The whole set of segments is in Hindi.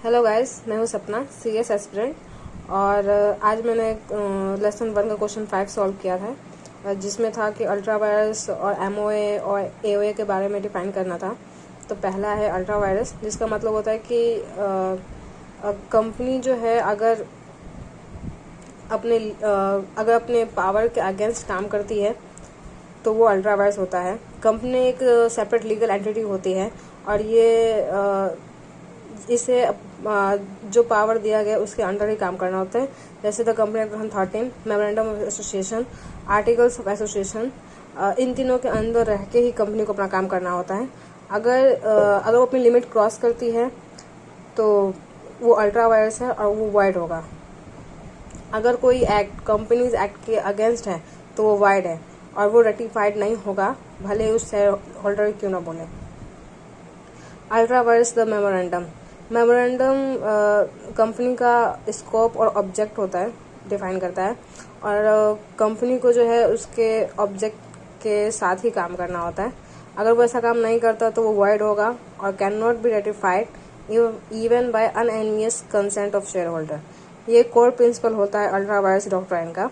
हेलो गाइस, मैं हूँ सपना CS एस्पिरेंट। और आज मैंने लेसन 1 का क्वेश्चन 5 सॉल्व किया था, जिसमें था कि अल्ट्रा वायरस और MOA और AOA के बारे में डिफाइन करना था। तो पहला है अल्ट्रा वायरस, जिसका मतलब होता है कि कंपनी जो है अगर अपने पावर के अगेंस्ट काम करती है तो वो अल्ट्रा वायरस होता है। कंपनी एक सेपरेट लीगल एंटिटी होती है और इसे जो पावर दिया गया उसके अंडर ही काम करना होता है। जैसे the company act 13, memorandum of association, articles of association, इन तीनों के अंदर रह के ही कंपनी को अपना काम करना होता है। अगर वो अपनी लिमिट क्रॉस करती है तो वो अल्ट्रा वायरस है और वो वाइड होगा। अगर कोई एक्ट कंपनीज एक्ट के अगेंस्ट है तो वो वाइड है और वो रेटिफाइड नहीं होगा, भले ही उस शेयर होल्डर क्यों ना बोले। Ultra vires the memorandum company का स्कोप और ऑब्जेक्ट होता है, डिफाइन करता है, और कंपनी को जो है उसके ऑब्जेक्ट के साथ ही काम करना होता है। अगर वो ऐसा काम नहीं करता तो वो वॉइड होगा और can not be ratified even by unanimous consent of share holder. ये कोर प्रिंसिपल होता है अल्ट्रा वायरस डॉक्ट्राइन का।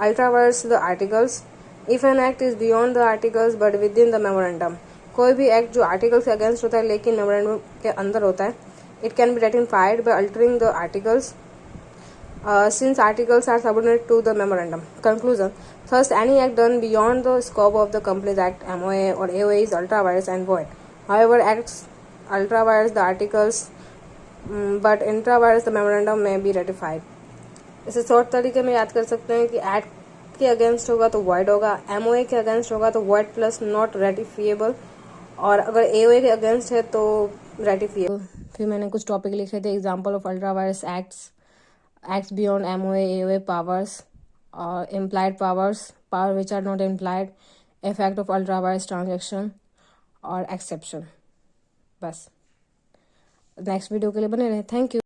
Ultra vires the articles, if an act is beyond the articles but within the memorandum, कोई भी एक्ट जो आर्टिकल के अगेंस्ट होता है लेकिन मेमोरेंडम के अंदर होता है, it can be ratified by altering the articles since articles are subordinate to the memorandum. Conclusion: thus, any act done beyond the scope of the Companies Act, MOA or AOA is ultra virus and void. However, acts ultra virus the articles, but intra virus the memorandum may be ratified. इसे शॉर्ट तरीके में याद कर सकते हैं कि एक्ट के अगेंस्ट होगा तो void होगा, MOA के अगेंस्ट होगा तो void प्लस नॉट रेटिफिएबल, और अगर AOA के अगेंस्ट है तो रेटिफिएबल। फिर मैंने कुछ टॉपिक लिखे थे, example of ultra vires acts beyond MOA, AOA powers, or implied powers, power which are not implied, effect of ultra virus transaction और exception। बस नेक्स्ट वीडियो के लिए बने रहे। Thank you.